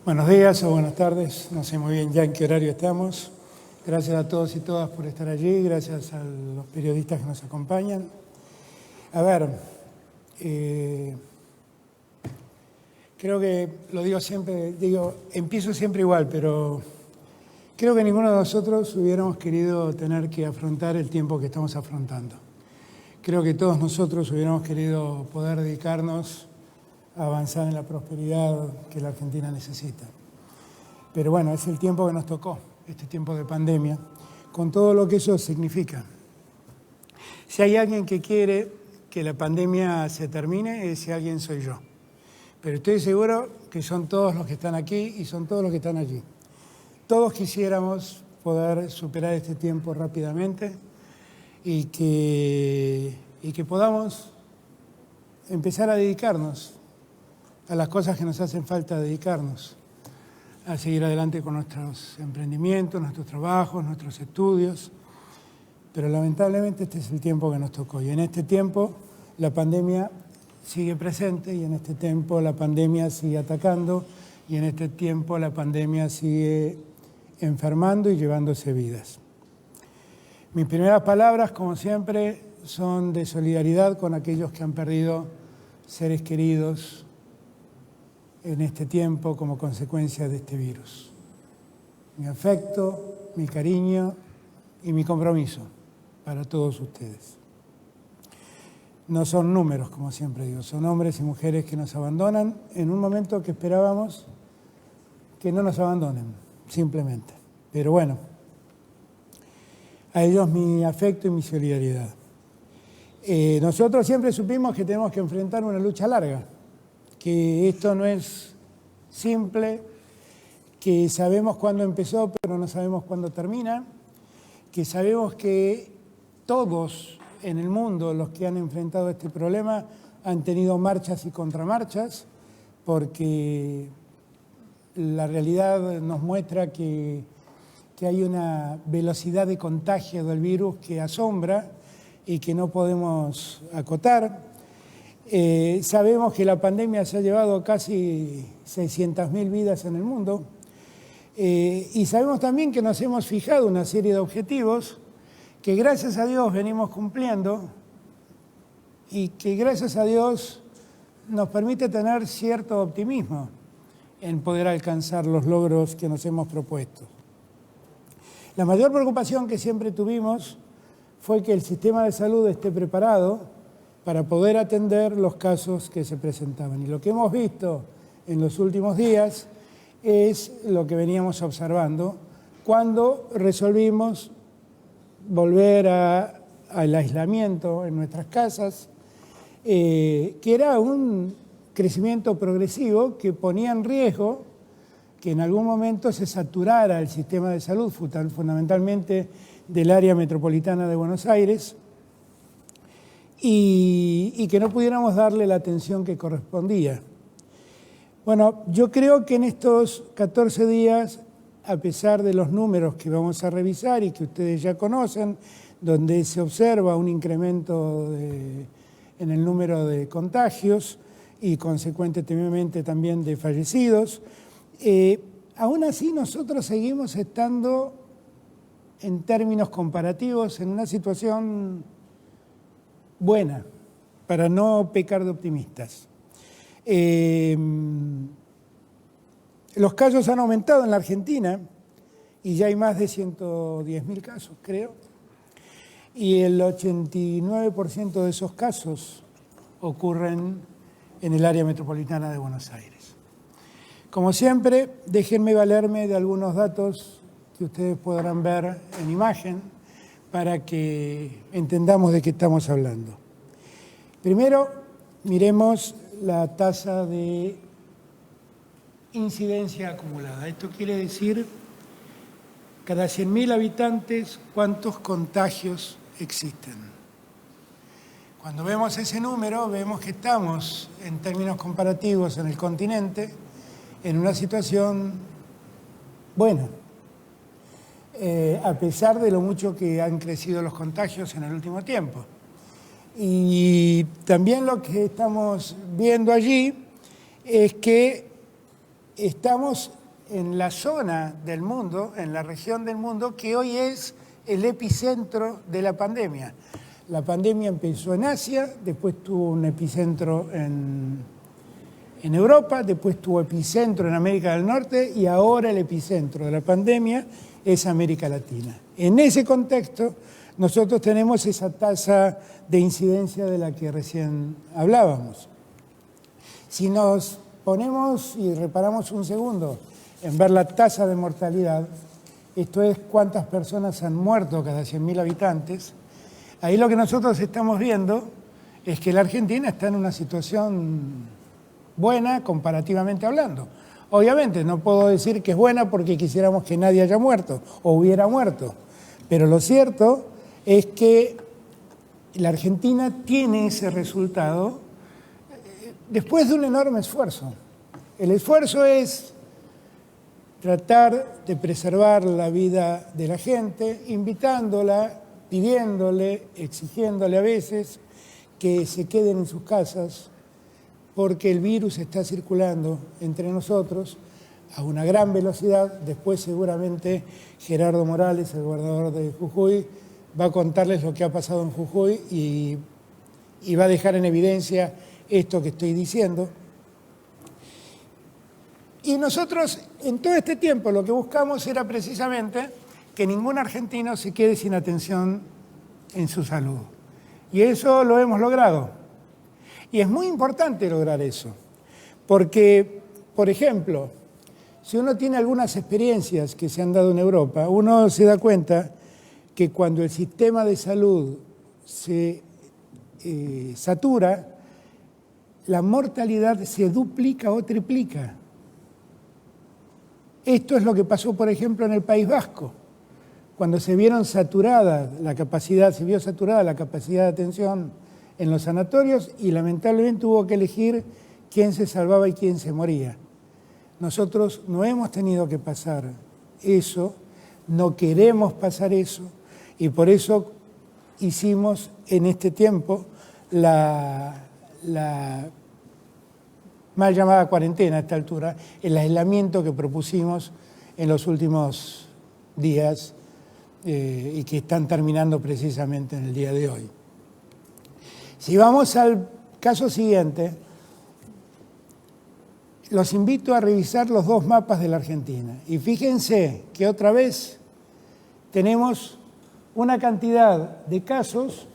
Buenos días o buenas tardes, no sé muy bien ya en qué horario estamos. Gracias a todos y todas por estar allí, gracias a los periodistas que nos acompañan. A ver, creo que, lo digo siempre, empiezo siempre igual, pero creo que ninguno de nosotros hubiéramos querido tener que afrontar el tiempo que estamos afrontando. Creo que todos nosotros hubiéramos querido poder dedicarnos a avanzar en la prosperidad que la Argentina necesita. Pero bueno, es el tiempo que nos tocó, este tiempo de pandemia, con todo lo que eso significa. Si hay alguien que quiere que la pandemia se termine, ese alguien soy yo. Pero estoy seguro que son todos los que están aquí y son todos los que están allí. Todos quisiéramos poder superar este tiempo rápidamente y que podamos empezar a dedicarnos a las cosas que nos hacen falta dedicarnos, a seguir adelante con nuestros emprendimientos, nuestros trabajos, nuestros estudios. Pero lamentablemente este es el tiempo que nos tocó. Y en este tiempo la pandemia sigue presente y en este tiempo la pandemia sigue atacando y en este tiempo la pandemia sigue enfermando y llevándose vidas. Mis primeras palabras, como siempre, son de solidaridad con aquellos que han perdido seres queridos en este tiempo como consecuencia de este virus. Mi afecto, mi cariño y mi compromiso para todos ustedes. No son números, como siempre digo, son hombres y mujeres que nos abandonan en un momento que esperábamos que no nos abandonen, simplemente. Pero bueno, a ellos mi afecto y mi solidaridad. Nosotros siempre supimos que tenemos que enfrentar una lucha larga, que esto no es simple, que sabemos cuándo empezó, pero no sabemos cuándo termina, que sabemos que todos en el mundo los que han enfrentado este problema han tenido marchas y contramarchas, porque la realidad nos muestra que hay una velocidad de contagio del virus que asombra y que no podemos acotar. Sabemos que la pandemia se ha llevado casi 600.000 vidas en el mundo y sabemos también que nos hemos fijado una serie de objetivos que gracias a Dios venimos cumpliendo y que gracias a Dios nos permite tener cierto optimismo en poder alcanzar los logros que nos hemos propuesto. La mayor preocupación que siempre tuvimos fue que el sistema de salud esté preparado para poder atender los casos que se presentaban. Y lo que hemos visto en los últimos días es lo que veníamos observando cuando resolvimos volver al aislamiento en nuestras casas, que era un crecimiento progresivo que ponía en riesgo que en algún momento se saturara el sistema de salud, fundamentalmente del área metropolitana de Buenos Aires, y que no pudiéramos darle la atención que correspondía. Bueno, yo creo que en estos 14 días, a pesar de los números que vamos a revisar y que ustedes ya conocen, donde se observa un incremento en el número de contagios y consecuentemente también de fallecidos, aún así nosotros seguimos estando en términos comparativos en una situación buena, para no pecar de optimistas. Los casos han aumentado en la Argentina y ya hay más de 110.000 casos, creo, y el 89% de esos casos ocurren en el área metropolitana de Buenos Aires. Como siempre, déjenme valerme de algunos datos que ustedes podrán ver en imagen para que entendamos de qué estamos hablando. Primero, miremos la tasa de incidencia acumulada. Esto quiere decir, cada 100.000 habitantes, ¿cuántos contagios existen? Cuando vemos ese número, vemos que estamos, en términos comparativos en el continente, en una situación buena. A pesar de lo mucho que han crecido los contagios en el último tiempo. Y también lo que estamos viendo allí es que estamos en la zona del mundo, en la región del mundo, que hoy es el epicentro de la pandemia. La pandemia empezó en Asia, después tuvo un epicentro en Europa, después tuvo epicentro en América del Norte y ahora el epicentro de la pandemia es América Latina. En ese contexto, nosotros tenemos esa tasa de incidencia de la que recién hablábamos. Si nos ponemos y reparamos un segundo en ver la tasa de mortalidad, esto es cuántas personas han muerto cada 100.000 habitantes, ahí lo que nosotros estamos viendo es que la Argentina está en una situación buena comparativamente hablando. Obviamente no puedo decir que es buena porque quisiéramos que nadie haya muerto o hubiera muerto, pero lo cierto es que la Argentina tiene ese resultado después de un enorme esfuerzo. El esfuerzo es tratar de preservar la vida de la gente, invitándola, pidiéndole, exigiéndole a veces que se queden en sus casas, porque el virus está circulando entre nosotros a una gran velocidad. Después seguramente Gerardo Morales, el gobernador de Jujuy, va a contarles lo que ha pasado en Jujuy y va a dejar en evidencia esto que estoy diciendo. Y nosotros en todo este tiempo lo que buscamos era precisamente que ningún argentino se quede sin atención en su salud. Y eso lo hemos logrado. Y es muy importante lograr eso, porque, por ejemplo, si uno tiene algunas experiencias que se han dado en Europa, uno se da cuenta que cuando el sistema de salud se satura, la mortalidad se duplica o triplica. Esto es lo que pasó, por ejemplo, en el País Vasco, cuando se vio saturada la capacidad de atención en los sanatorios y lamentablemente hubo que elegir quién se salvaba y quién se moría. Nosotros no hemos tenido que pasar eso, no queremos pasar eso y por eso hicimos en este tiempo la mal llamada cuarentena a esta altura, el aislamiento que propusimos en los últimos días y que están terminando precisamente en el día de hoy. Si vamos al caso siguiente, los invito a revisar los dos mapas de la Argentina. Y fíjense que otra vez tenemos una cantidad de casos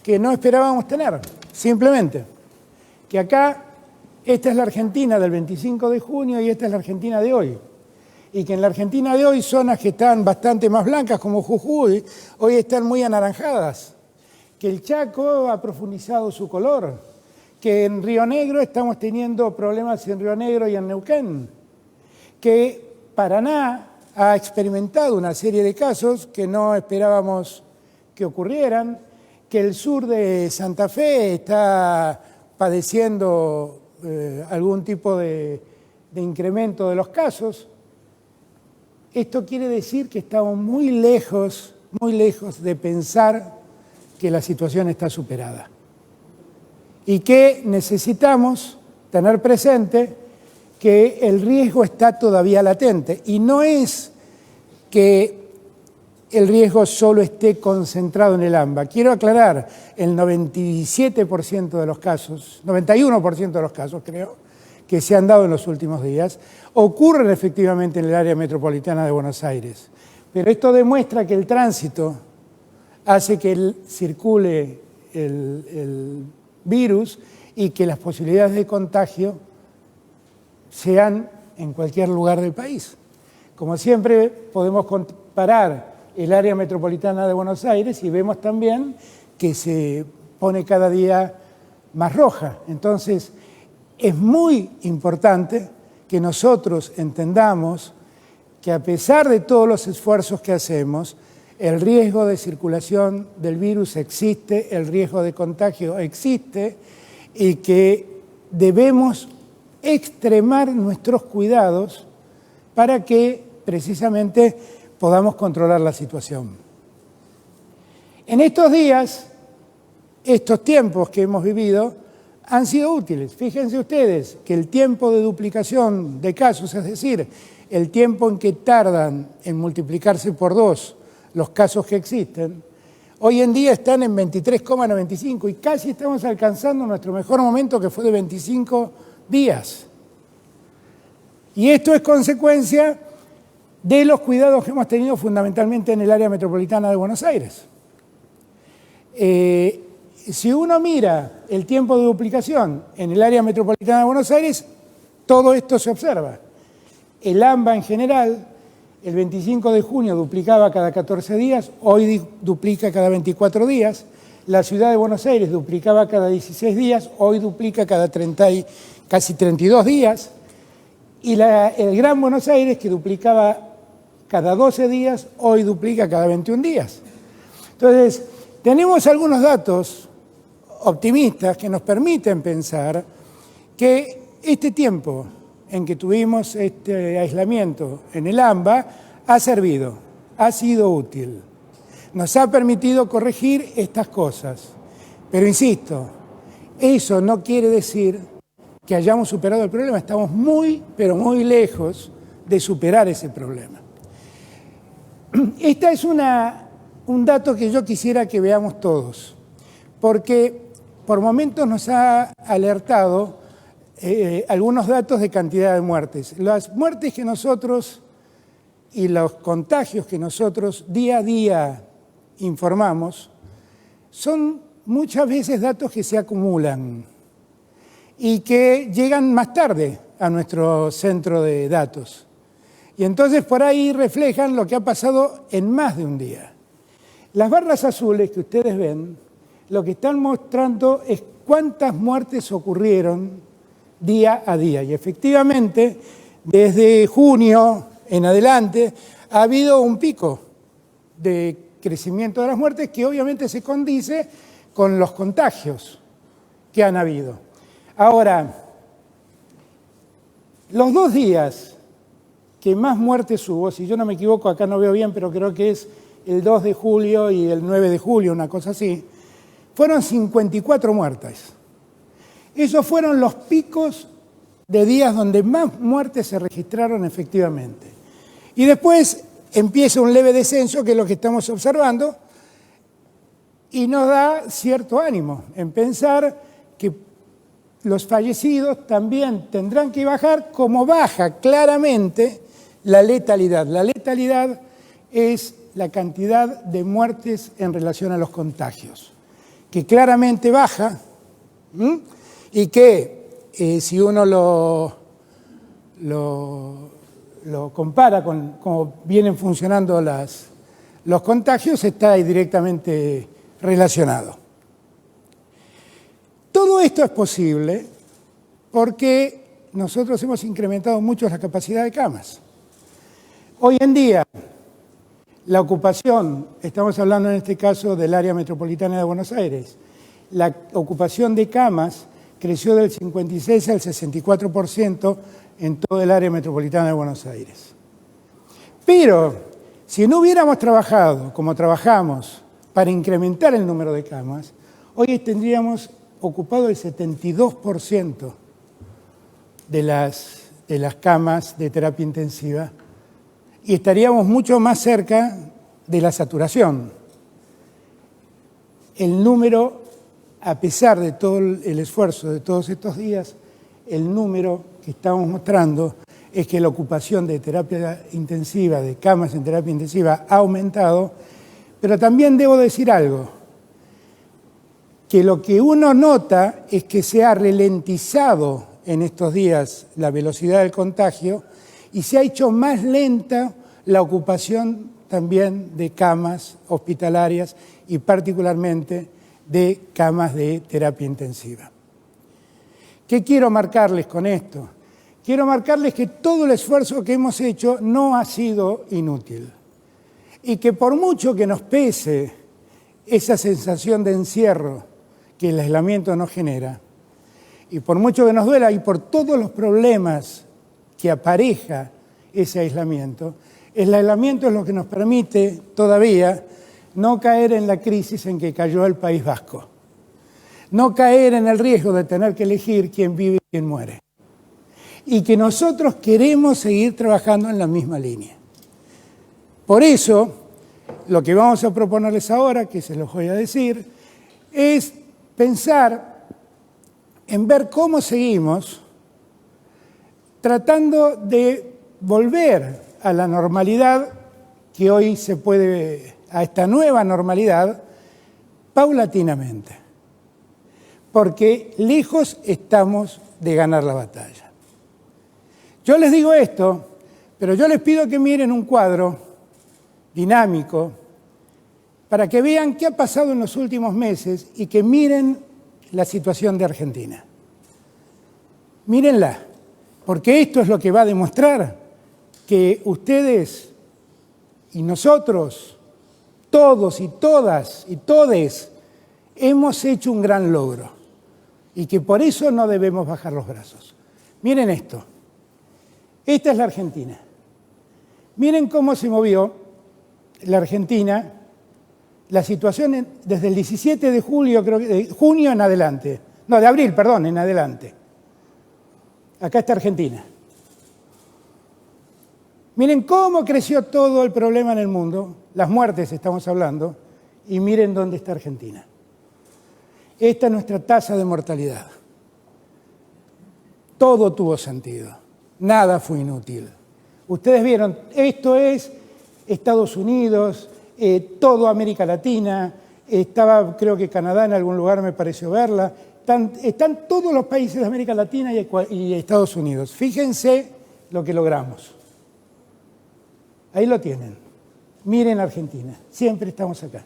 que no esperábamos tener, simplemente. Que acá, esta es la Argentina del 25 de junio y esta es la Argentina de hoy. Y que en la Argentina de hoy zonas que están bastante más blancas como Jujuy, hoy están muy anaranjadas. Que el Chaco ha profundizado su color, que en Río Negro estamos teniendo problemas en Río Negro y en Neuquén, que Paraná ha experimentado una serie de casos que no esperábamos que ocurrieran, que el sur de Santa Fe está padeciendo algún tipo de incremento de los casos. Esto quiere decir que estamos muy lejos de pensar que la situación está superada y que necesitamos tener presente que el riesgo está todavía latente y no es que el riesgo solo esté concentrado en el AMBA. Quiero aclarar, el 97% de los casos, 91% de los casos creo, que se han dado en los últimos días, ocurren efectivamente en el área metropolitana de Buenos Aires. Pero esto demuestra que el tránsito hace que circule el virus y que las posibilidades de contagio sean en cualquier lugar del país. Como siempre, podemos comparar el área metropolitana de Buenos Aires y vemos también que se pone cada día más roja. Entonces, es muy importante que nosotros entendamos que a pesar de todos los esfuerzos que hacemos, el riesgo de circulación del virus existe, el riesgo de contagio existe y que debemos extremar nuestros cuidados para que precisamente podamos controlar la situación. En estos días, estos tiempos que hemos vivido, han sido útiles. Fíjense ustedes que el tiempo de duplicación de casos, es decir, el tiempo en que tardan en multiplicarse por 2 los casos que existen, hoy en día están en 23,95 y casi estamos alcanzando nuestro mejor momento, que fue de 25 días. Y esto es consecuencia de los cuidados que hemos tenido fundamentalmente en el área metropolitana de Buenos Aires. Si uno mira el tiempo de duplicación en el área metropolitana de Buenos Aires, todo esto se observa. El AMBA en general, el 25 de junio duplicaba cada 14 días, hoy duplica cada 24 días. La ciudad de Buenos Aires duplicaba cada 16 días, hoy duplica cada casi 32 días. Y el Gran Buenos Aires, que duplicaba cada 12 días, hoy duplica cada 21 días. Entonces, tenemos algunos datos optimistas que nos permiten pensar que este tiempo en que tuvimos este aislamiento en el AMBA ha servido, ha sido útil. Nos ha permitido corregir estas cosas. Pero insisto, eso no quiere decir que hayamos superado el problema. Estamos muy, pero muy lejos de superar ese problema. Este es un dato que yo quisiera que veamos todos, porque por momentos nos ha alertado algunos datos de cantidad de muertes. Las muertes que nosotros y los contagios que nosotros día a día informamos son muchas veces datos que se acumulan y que llegan más tarde a nuestro centro de datos. Y entonces por ahí reflejan lo que ha pasado en más de un día. Las barras azules que ustedes ven, lo que están mostrando es cuántas muertes ocurrieron día a día. Y efectivamente, desde junio en adelante, ha habido un pico de crecimiento de las muertes que obviamente se condice con los contagios que han habido. Ahora, los 2 días que más muertes hubo, si yo no me equivoco, acá no veo bien, pero creo que es el 2 de julio y el 9 de julio, una cosa así, fueron 54 muertes. Esos fueron los picos de días donde más muertes se registraron efectivamente. Y después empieza un leve descenso, que es lo que estamos observando, y nos da cierto ánimo en pensar que los fallecidos también tendrán que bajar, como baja claramente la letalidad. La letalidad es la cantidad de muertes en relación a los contagios, que claramente baja, y que si uno lo compara con cómo vienen funcionando los contagios, está ahí directamente relacionado. Todo esto es posible porque nosotros hemos incrementado mucho la capacidad de camas. Hoy en día, la ocupación, estamos hablando en este caso del área metropolitana de Buenos Aires, la ocupación de camas creció del 56 al 64% en todo el área metropolitana de Buenos Aires. Pero si no hubiéramos trabajado como trabajamos para incrementar el número de camas, hoy tendríamos ocupado el 72% de las camas de terapia intensiva y estaríamos mucho más cerca de la saturación. El número, a pesar de todo el esfuerzo de todos estos días, el número que estamos mostrando es que la ocupación de terapia intensiva, de camas en terapia intensiva, ha aumentado, pero también debo decir algo, que lo que uno nota es que se ha ralentizado en estos días la velocidad del contagio y se ha hecho más lenta la ocupación también de camas hospitalarias y particularmente de camas de terapia intensiva. ¿Qué quiero marcarles con esto? Quiero marcarles que todo el esfuerzo que hemos hecho no ha sido inútil y que por mucho que nos pese esa sensación de encierro que el aislamiento nos genera, y por mucho que nos duela y por todos los problemas que apareja ese aislamiento, el aislamiento es lo que nos permite todavía no caer en la crisis en que cayó el País Vasco. no caer en el riesgo de tener que elegir quién vive y quién muere. Y que nosotros queremos seguir trabajando en la misma línea. Por eso, lo que vamos a proponerles ahora, que se los voy a decir, es pensar en ver cómo seguimos tratando de volver a la normalidad que hoy se puede, a esta nueva normalidad, paulatinamente. Porque lejos estamos de ganar la batalla. Yo les digo esto, pero yo les pido que miren un cuadro dinámico para que vean qué ha pasado en los últimos meses y que miren la situación de Argentina. Mírenla, porque esto es lo que va a demostrar que ustedes y nosotros, todos y todas y todes, hemos hecho un gran logro y que por eso no debemos bajar los brazos. Miren esto. Esta es la Argentina. Miren cómo se movió la Argentina, la situación desde el 17 de julio, creo que de junio en adelante. No, de abril, perdón, en adelante. Acá está Argentina. Miren cómo creció todo el problema en el mundo, las muertes estamos hablando, y miren dónde está Argentina. Esta es nuestra tasa de mortalidad. Todo tuvo sentido. Nada fue inútil. Ustedes vieron, esto es Estados Unidos, toda América Latina, estaba creo que Canadá en algún lugar me pareció verla, están todos los países de América Latina y Estados Unidos. Fíjense lo que logramos. Ahí lo tienen. Miren Argentina, siempre estamos acá.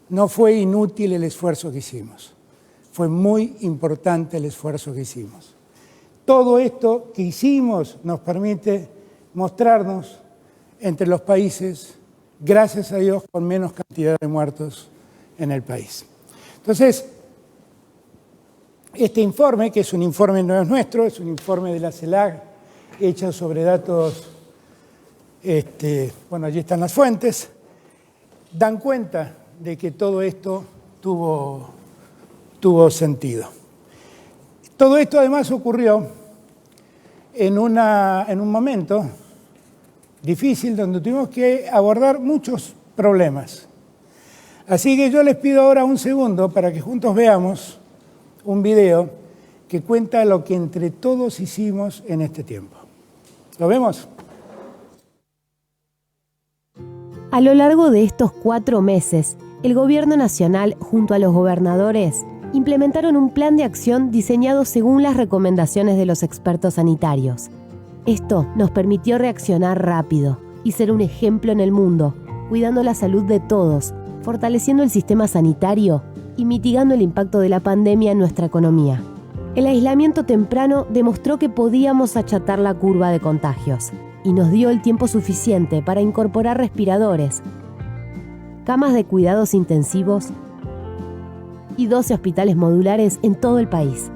No fue inútil el esfuerzo que hicimos, fue muy importante el esfuerzo que hicimos. Todo esto que hicimos nos permite mostrarnos entre los países, gracias a Dios, con menos cantidad de muertos en el país. Entonces, este informe, que es un informe no es nuestro, es un informe de la CELAC, hecho sobre datos, bueno, allí están las fuentes, dan cuenta de que todo esto tuvo sentido. Todo esto además ocurrió en un momento difícil donde tuvimos que abordar muchos problemas. Así que yo les pido ahora un segundo para que juntos veamos un video que cuenta lo que entre todos hicimos en este tiempo. ¿Lo vemos? A lo largo de estos 4 meses, el Gobierno Nacional, junto a los gobernadores, implementaron un plan de acción diseñado según las recomendaciones de los expertos sanitarios. Esto nos permitió reaccionar rápido y ser un ejemplo en el mundo, cuidando la salud de todos, fortaleciendo el sistema sanitario y mitigando el impacto de la pandemia en nuestra economía. El aislamiento temprano demostró que podíamos achatar la curva de contagios y nos dio el tiempo suficiente para incorporar respiradores, camas de cuidados intensivos y 12 hospitales modulares en todo el país.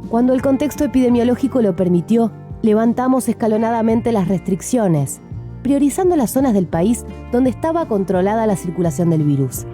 Cuando el contexto epidemiológico lo permitió, levantamos escalonadamente las restricciones, priorizando las zonas del país donde estaba controlada la circulación del virus.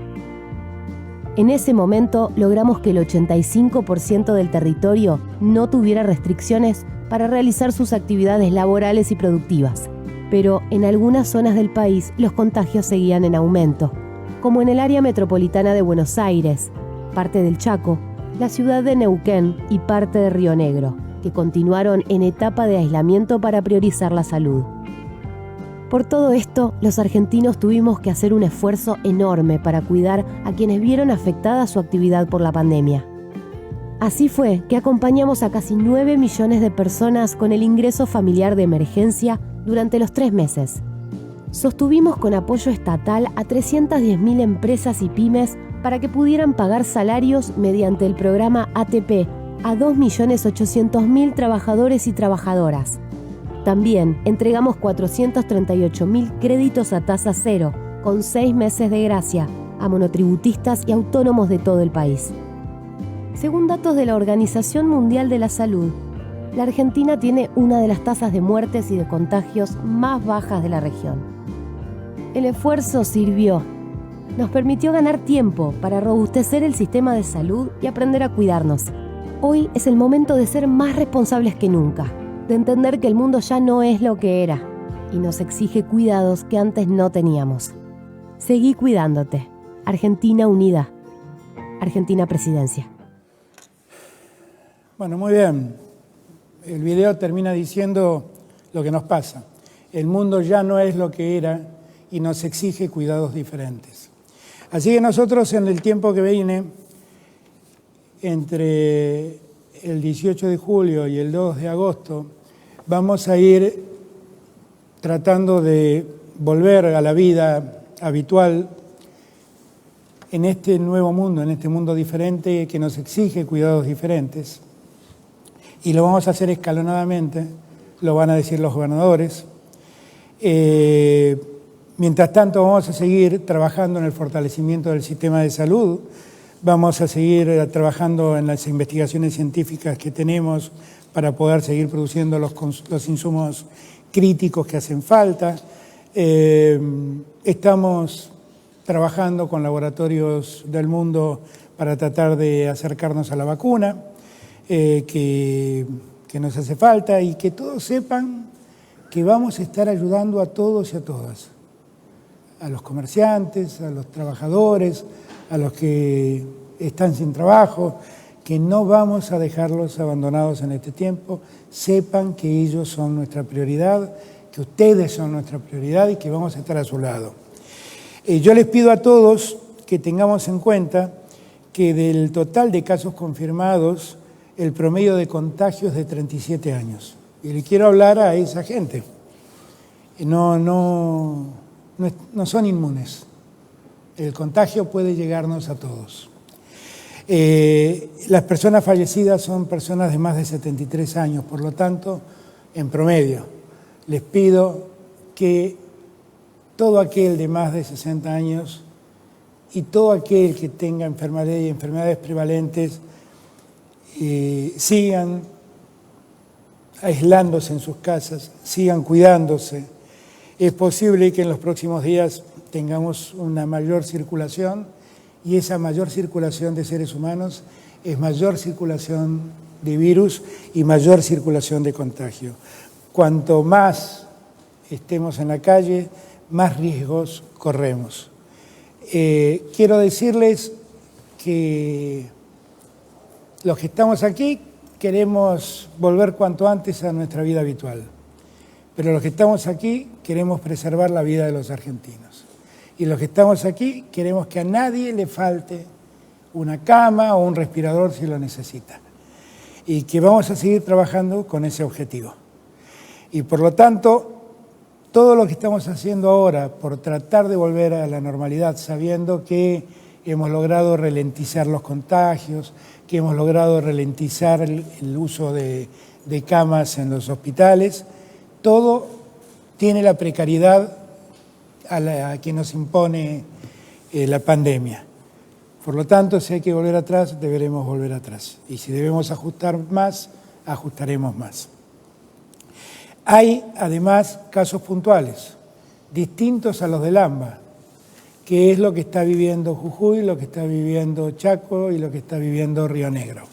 En ese momento logramos que el 85% del territorio no tuviera restricciones para realizar sus actividades laborales y productivas. Pero en algunas zonas del país los contagios seguían en aumento, como en el área metropolitana de Buenos Aires, parte del Chaco, la ciudad de Neuquén y parte de Río Negro, que continuaron en etapa de aislamiento para priorizar la salud. Por todo esto, los argentinos tuvimos que hacer un esfuerzo enorme para cuidar a quienes vieron afectada su actividad por la pandemia. Así fue que acompañamos a casi 9 millones de personas con el ingreso familiar de emergencia durante los 3 meses. Sostuvimos con apoyo estatal a 310.000 empresas y pymes para que pudieran pagar salarios mediante el programa ATP a 2.800.000 trabajadores y trabajadoras. También entregamos 438.000 créditos a tasa cero, con 6 meses de gracia, a monotributistas y autónomos de todo el país. Según datos de la Organización Mundial de la Salud, la Argentina tiene una de las tasas de muertes y de contagios más bajas de la región. El esfuerzo sirvió nos permitió ganar tiempo para robustecer el sistema de salud y aprender a cuidarnos. Hoy es el momento de ser más responsables que nunca, de entender que el mundo ya no es lo que era y nos exige cuidados que antes no teníamos. Seguí cuidándote. Argentina unida. Argentina Presidencia. Bueno, muy bien. El video termina diciendo lo que nos pasa. El mundo ya no es lo que era y nos exige cuidados diferentes. Así que nosotros en el tiempo que viene, entre el 18 de julio y el 2 de agosto, vamos a ir tratando de volver a la vida habitual en este nuevo mundo, en este mundo diferente que nos exige cuidados diferentes. Y lo vamos a hacer escalonadamente, lo van a decir los gobernadores. Mientras tanto vamos a seguir trabajando en el fortalecimiento del sistema de salud, vamos a seguir trabajando en las investigaciones científicas que tenemos para poder seguir produciendo los insumos críticos que hacen falta. Estamos trabajando con laboratorios del mundo para tratar de acercarnos a la vacuna que nos hace falta y que todos sepan que vamos a estar ayudando a todos y a todas, a los comerciantes, a los trabajadores, a los que están sin trabajo, que no vamos a dejarlos abandonados en este tiempo. Sepan que ellos son nuestra prioridad, que ustedes son nuestra prioridad y que vamos a estar a su lado. Yo les pido a todos que tengamos en cuenta que del total de casos confirmados, el promedio de contagios es de 37 años. Y le quiero hablar a esa gente. No son inmunes. El contagio puede llegarnos a todos. Las personas fallecidas son personas de más de 73 años, por lo tanto, en promedio, les pido que todo aquel de más de 60 años y todo aquel que tenga enfermedades prevalentes sigan aislándose en sus casas, sigan cuidándose. Es posible que en los próximos días tengamos una mayor circulación y esa mayor circulación de seres humanos es mayor circulación de virus y mayor circulación de contagio. Cuanto más estemos en la calle, más riesgos corremos. Quiero decirles que los que estamos aquí queremos volver cuanto antes a nuestra vida habitual, pero los que estamos aquí queremos preservar la vida de los argentinos. Y los que estamos aquí queremos que a nadie le falte una cama o un respirador si lo necesita. Y que vamos a seguir trabajando con ese objetivo. Y por lo tanto, todo lo que estamos haciendo ahora por tratar de volver a la normalidad, sabiendo que hemos logrado ralentizar los contagios, que hemos logrado ralentizar el uso de camas en los hospitales, todo tiene la precariedad a la que nos impone la pandemia. Por lo tanto, si hay que volver atrás, deberemos volver atrás. Y si debemos ajustar más, ajustaremos más. Hay, además, casos puntuales, distintos a los del AMBA, que es lo que está viviendo Jujuy, lo que está viviendo Chaco y lo que está viviendo Río Negro.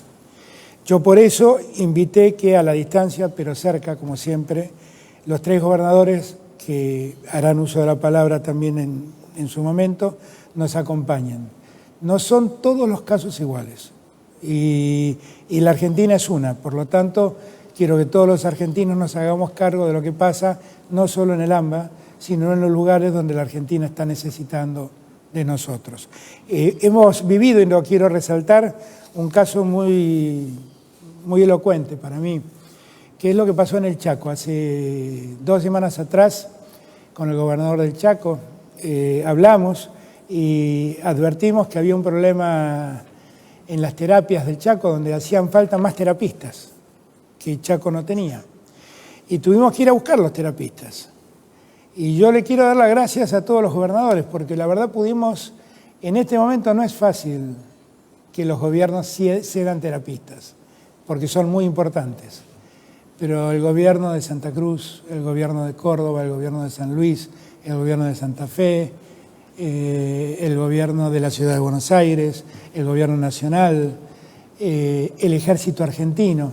Yo por eso invité que a la distancia, pero cerca, como siempre, los 3 gobernadores que harán uso de la palabra también en su momento, nos acompañen. No son todos los casos iguales y la Argentina es una, por lo tanto, quiero que todos los argentinos nos hagamos cargo de lo que pasa, no solo en el AMBA, sino en los lugares donde la Argentina está necesitando de nosotros. Hemos vivido, y lo quiero resaltar, un caso muy elocuente para mí, que es lo que pasó en el Chaco. Hace 2 semanas atrás, con el gobernador del Chaco, hablamos y advertimos que había un problema en las terapias del Chaco, donde hacían falta más terapistas, que Chaco no tenía. Y tuvimos que ir a buscar los terapistas. Y yo le quiero dar las gracias a todos los gobernadores, porque la verdad pudimos, en este momento no es fácil que los gobiernos cedan terapistas, porque son muy importantes. Pero el gobierno de Santa Cruz, el gobierno de Córdoba, el gobierno de San Luis, el gobierno de Santa Fe, el gobierno de la Ciudad de Buenos Aires, el gobierno nacional, el ejército argentino.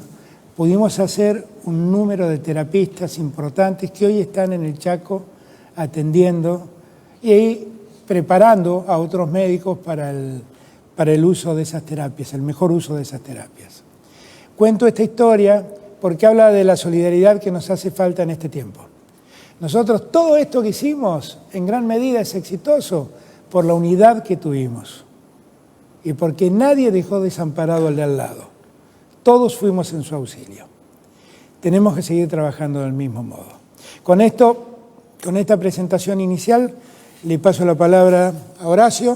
Pudimos hacer un número de terapistas importantes que hoy están en el Chaco atendiendo y ahí preparando a otros médicos para el uso de esas terapias, el mejor uso de esas terapias. Cuento esta historia porque habla de la solidaridad que nos hace falta en este tiempo. Nosotros, todo esto que hicimos, en gran medida es exitoso por la unidad que tuvimos y porque nadie dejó desamparado al de al lado. Todos fuimos en su auxilio. Tenemos que seguir trabajando del mismo modo. Con esta presentación inicial, le paso la palabra a Horacio.